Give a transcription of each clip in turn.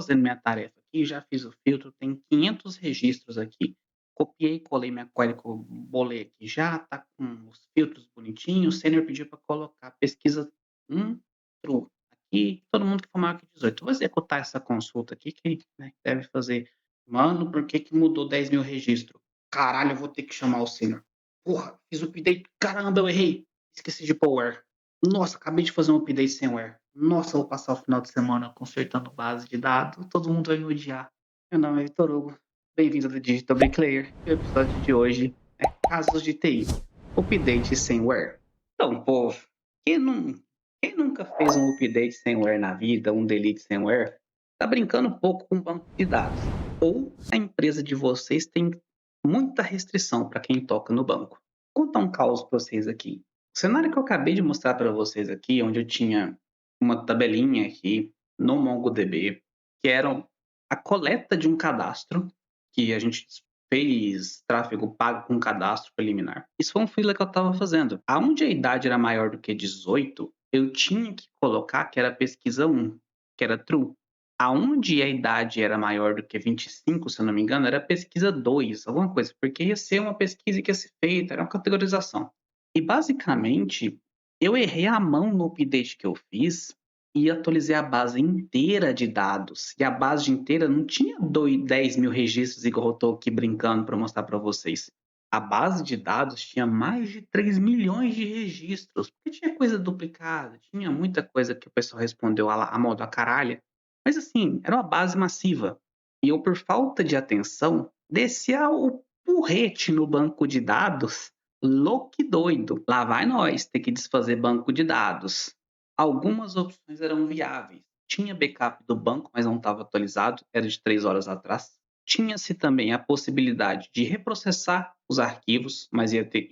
fazendo minha tarefa aqui, já fiz o filtro, tem 500 registros aqui. Copiei, colei minha query que eu bolei aqui já, tá com os filtros bonitinhos. O sênior pediu para colocar pesquisa true. Aqui, todo mundo que for maior que 18. Vou executar essa consulta aqui, que né, deve fazer. Mano, por que mudou 10.000 registros? Caralho, eu vou ter que chamar o sênior. Porra, fiz o update. Caramba, eu errei. Esqueci de pôr o where. Nossa, acabei de fazer um update sem where. Nossa, eu vou passar o final de semana consertando base de dados. Todo mundo vai me odiar. Meu nome é Vitor Hugo. Bem-vindo ao Digital Bricklayer. E o episódio de hoje é casos de TI. Update sem where. Então, povo, quem, não, quem nunca fez um update sem where na vida, um delete sem where, tá brincando um pouco com o banco de dados. Ou a empresa de vocês tem muita restrição para quem toca no banco. Vou contar um caos para vocês aqui. O cenário que eu acabei de mostrar para vocês aqui, onde eu tinha uma tabelinha aqui no MongoDB, que era a coleta de um cadastro, que a gente fez tráfego pago com cadastro preliminar. Isso foi um freela que eu estava fazendo. Aonde a idade era maior do que 18, eu tinha que colocar que era pesquisa 1, que era true. Aonde a idade era maior do que 25, se eu não me engano, era pesquisa 2, alguma coisa, porque ia ser uma pesquisa que ia ser feita, era uma categorização. E basicamente, eu errei a mão no update que eu fiz e atualizei a base inteira de dados. E a base inteira não tinha 10.000 registros, igual eu estou aqui brincando para mostrar para vocês. A base de dados tinha mais de 3 milhões de registros, porque tinha coisa duplicada, tinha muita coisa que o pessoal respondeu a modo a caralho. Mas assim, era uma base massiva. E eu, por falta de atenção, descia o porrete no banco de dados, louco e doido. Lá vai nós ter que desfazer banco de dados. Algumas opções eram viáveis. Tinha backup do banco, mas não estava atualizado, era de 3 horas atrás. Tinha-se também a possibilidade de reprocessar os arquivos, mas ia ter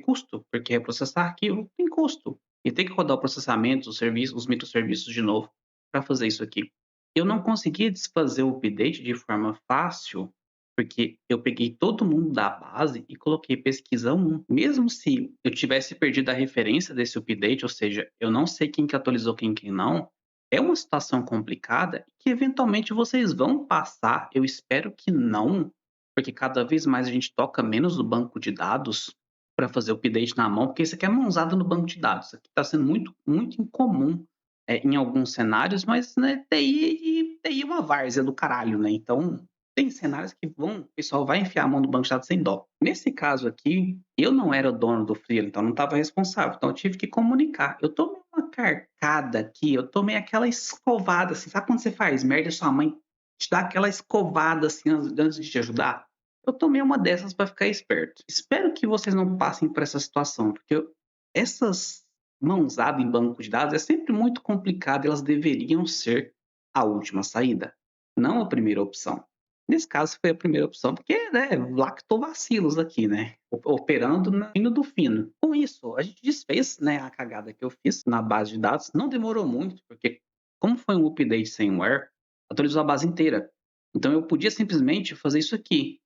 custo, porque reprocessar arquivo tem custo. E ter que rodar o processamento, os microserviços de novo para fazer isso aqui. Eu não conseguia desfazer o update de forma fácil, porque eu peguei todo mundo da base e coloquei pesquisa 1. Mesmo se eu tivesse perdido a referência desse update, ou seja, eu não sei quem que atualizou quem não, é uma situação complicada que eventualmente vocês vão passar. Eu espero que não, porque cada vez mais a gente toca menos no banco de dados para fazer o update na mão, porque isso aqui é mãozada no banco de dados. Isso aqui está sendo muito, muito incomum em alguns cenários, mas né, TI é uma várzea do caralho, né? Então, tem cenários que o pessoal vai enfiar a mão no banco de dados sem dó. Nesse caso aqui, eu não era o dono do freela, então não estava responsável, então eu tive que comunicar. Eu tomei uma carcada aqui, eu tomei aquela escovada, assim, sabe quando você faz merda e sua mãe te dá aquela escovada assim antes de te ajudar? Eu tomei uma dessas para ficar esperto. Espero que vocês não passem por essa situação, porque essas mãozada em banco de dados é sempre muito complicado, elas deveriam ser a última saída, não a primeira opção. Nesse caso foi a primeira opção, porque né, lactobacilos aqui, né? Operando no fino do fino. Com isso, a gente desfez né, a cagada que eu fiz na base de dados. Não demorou muito, porque como foi um update sem where, atualizou a base inteira. Então eu podia simplesmente fazer isso aqui.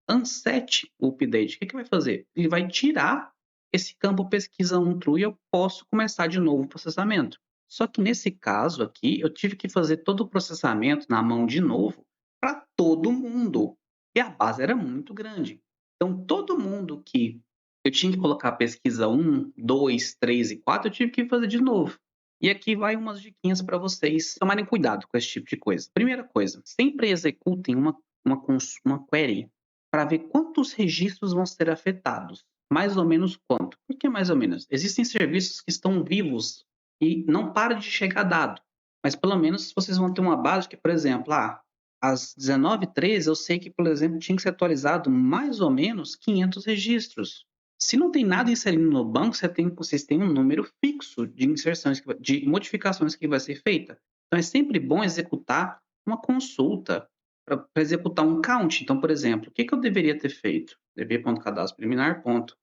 $unset o update. O que vai fazer? Ele vai tirar esse campo pesquisa 1 true e eu posso começar de novo o processamento. Só que nesse caso aqui, eu tive que fazer todo o processamento na mão de novo para todo mundo. E a base era muito grande. Então, todo mundo que eu tinha que colocar a pesquisa 1, 2, 3 e 4, eu tive que fazer de novo. E aqui vai umas diquinhas para vocês tomarem cuidado com esse tipo de coisa. Primeira coisa, sempre executem uma query para ver quantos registros vão ser afetados. Mais ou menos quanto? Por que mais ou menos? Existem serviços que estão vivos e não para de chegar dado. Mas pelo menos vocês vão ter uma base que, por exemplo, às 19h13 eu sei que, por exemplo, tinha que ser atualizado mais ou menos 500 registros. Se não tem nada inserindo no banco, vocês têm um número fixo de inserções, de modificações que vai ser feita. Então é sempre bom executar uma consulta para executar um count. Então, por exemplo, o que eu deveria ter feito? db.cadastro preliminar, count,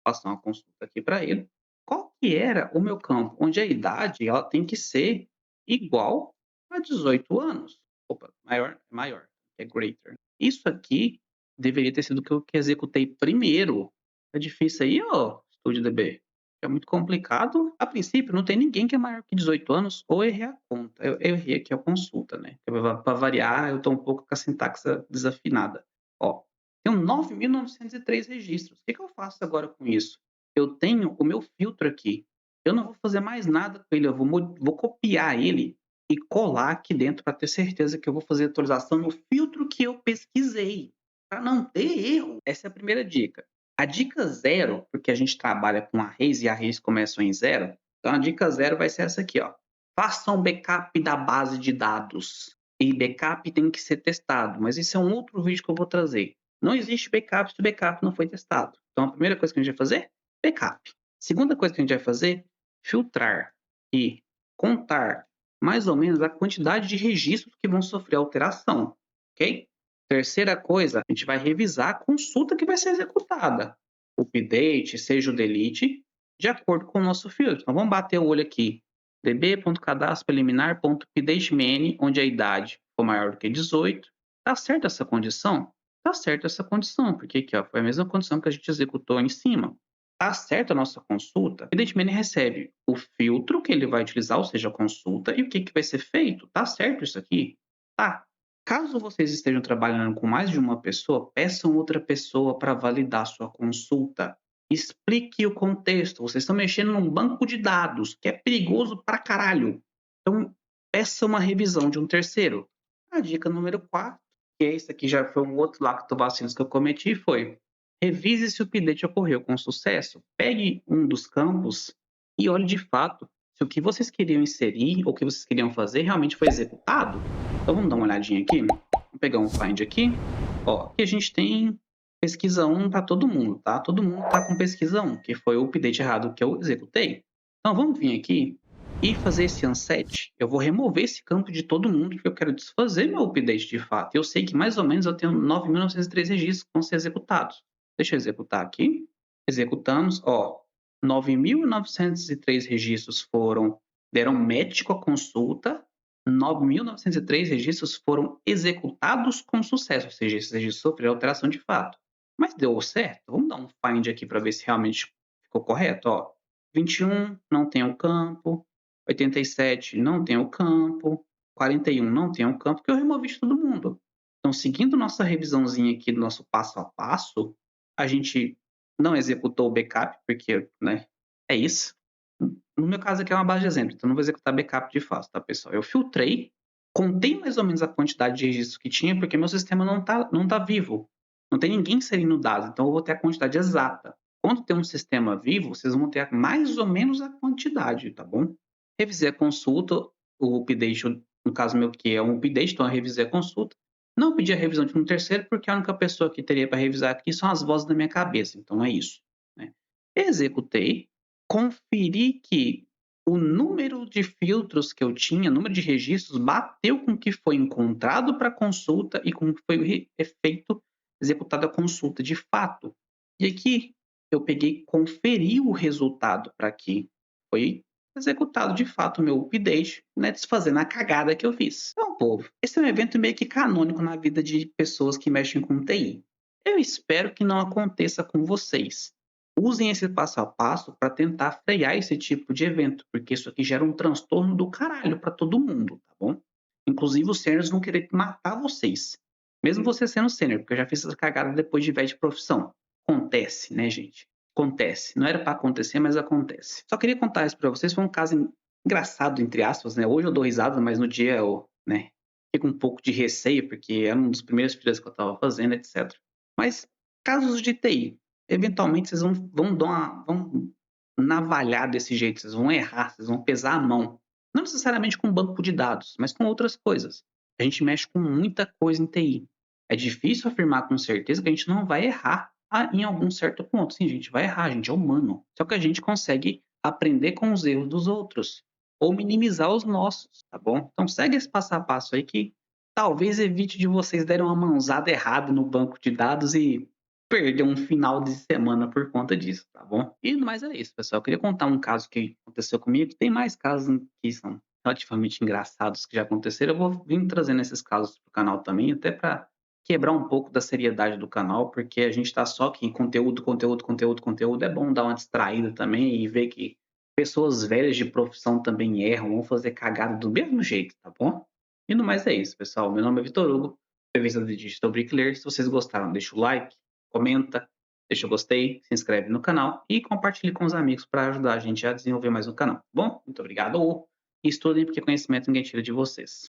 passar uma consulta aqui para ele. Qual que era o meu campo? Onde a idade ela tem que ser igual a 18 anos. Opa, maior, é greater. Isso aqui deveria ter sido o que eu executei primeiro. É difícil aí, ó, StudioDB. é muito complicado. A princípio, não tem ninguém que é maior que 18 anos, ou eu errei a conta. Eu errei aqui a consulta, né? Para variar, eu tô um pouco com a sintaxe desafinada. Ó, tenho 9.903 registros. O que que eu faço agora com isso? Eu tenho o meu filtro aqui. Eu não vou fazer mais nada com ele, eu vou copiar ele e colar aqui dentro para ter certeza que eu vou fazer atualização no filtro que eu pesquisei, para não ter erro. Essa é a primeira dica. A dica zero, porque a gente trabalha com arrays e arrays começam em zero, então a dica zero vai ser essa aqui, ó. Faça um backup da base de dados. E backup tem que ser testado, mas isso é um outro vídeo que eu vou trazer. Não existe backup se o backup não foi testado. Então a primeira coisa que a gente vai fazer, backup. Segunda coisa que a gente vai fazer, filtrar e contar mais ou menos a quantidade de registros que vão sofrer alteração, ok? Terceira coisa, a gente vai revisar a consulta que vai ser executada. O update, seja o delete, de acordo com o nosso filtro. Então vamos bater o olho aqui. db.cadastro preliminar.updateMany, onde a idade for maior do que 18. Tá certa essa condição? Tá certa essa condição, porque aqui ó, foi a mesma condição que a gente executou em cima. Tá certa a nossa consulta? O updateMany recebe o filtro que ele vai utilizar, ou seja, a consulta, e o que, que vai ser feito. Tá certo isso aqui? Tá. Caso vocês estejam trabalhando com mais de uma pessoa, peçam outra pessoa para validar sua consulta. Explique o contexto. Vocês estão mexendo num banco de dados, que é perigoso pra caralho. Então, peça uma revisão de um terceiro. A dica número 4, que esse aqui já foi um outro lactobacilos que eu cometi, foi: revise se o update ocorreu com sucesso. Pegue um dos campos e olhe de fato se o que vocês queriam inserir ou o que vocês queriam fazer realmente foi executado. Então vamos dar uma olhadinha aqui. Vou pegar um find aqui. Ó, aqui a gente tem pesquisa 1 para todo mundo, tá? Todo mundo tá com pesquisa 1, que foi o update errado que eu executei. Então vamos vir aqui e fazer esse unset. Eu vou remover esse campo de todo mundo, porque eu quero desfazer meu update de fato. Eu sei que mais ou menos eu tenho 9.903 registros que vão ser executados. Deixa eu executar aqui. Executamos, ó, 9.903 registros deram match com a consulta, 9.903 registros foram executados com sucesso, ou seja, esses registros sofreram alteração de fato. Mas deu certo? Vamos dar um find aqui para ver se realmente ficou correto. Ó, 21 não tem o campo, 87 não tem o campo, 41 não tem o campo, que eu removi de todo mundo. Então, seguindo nossa revisãozinha aqui do nosso passo a passo, a gente não executou o backup, porque, né, é isso. No meu caso aqui é uma base de exemplo, então não vou executar backup de fato, tá, pessoal? Eu filtrei, contei mais ou menos a quantidade de registros que tinha, porque meu sistema não tá vivo. Não tem ninguém inserindo dados, então eu vou ter a quantidade exata. Quando tem um sistema vivo, vocês vão ter mais ou menos a quantidade, tá bom? Revisei a consulta, o update, no caso meu que é um update, então eu revisei a consulta. Não pedi a revisão de um terceiro, porque a única pessoa que teria para revisar aqui são as vozes da minha cabeça, então é isso, né? Executei, conferi que o número de filtros que eu tinha, número de registros, bateu com o que foi encontrado para consulta e com o que foi feito, executada a consulta de fato. E aqui eu peguei, conferi o resultado para que foi executado de fato o meu update, né, desfazendo a cagada que eu fiz. Então, povo, esse é um evento meio que canônico na vida de pessoas que mexem com TI. Eu espero que não aconteça com vocês. Usem esse passo a passo para tentar frear esse tipo de evento, porque isso aqui gera um transtorno do caralho para todo mundo, tá bom? Inclusive os seniors vão querer matar vocês. Mesmo você sendo sênior, porque eu já fiz essa cagada depois de velho de profissão. Acontece, né, gente? Acontece. Não era para acontecer, mas acontece. Só queria contar isso para vocês. Foi um caso engraçado, entre aspas, né? Hoje eu dou risada, mas no dia eu, né, fico um pouco de receio, porque era um dos primeiros filhos que eu estava fazendo, etc. Mas casos de TI, eventualmente vocês vão navalhar desse jeito, vocês vão errar, vocês vão pesar a mão. Não necessariamente com banco de dados, mas com outras coisas. A gente mexe com muita coisa em TI. É difícil afirmar com certeza que a gente não vai errar em algum certo ponto. Sim, a gente vai errar, a gente é humano. Só que a gente consegue aprender com os erros dos outros ou minimizar os nossos, tá bom? Então segue esse passo a passo aí que talvez evite de vocês darem uma mãozada errada no banco de dados e perder um final de semana por conta disso, tá bom? E no mais é isso, pessoal. Eu queria contar um caso que aconteceu comigo. Tem mais casos que são relativamente engraçados que já aconteceram. Eu vou vir trazendo esses casos pro canal também, até para quebrar um pouco da seriedade do canal, porque a gente tá só aqui conteúdo, conteúdo, conteúdo, conteúdo. É bom dar uma distraída também e ver que pessoas velhas de profissão também erram, vão fazer cagada do mesmo jeito, tá bom? E no mais é isso, pessoal. Meu nome é Vitor Hugo, revista de Digital Bricklayer. Se vocês gostaram, deixa o like, comenta, deixa o gostei, se inscreve no canal e compartilhe com os amigos para ajudar a gente a desenvolver mais o canal, tá bom? Muito obrigado e estudem, porque conhecimento ninguém tira de vocês.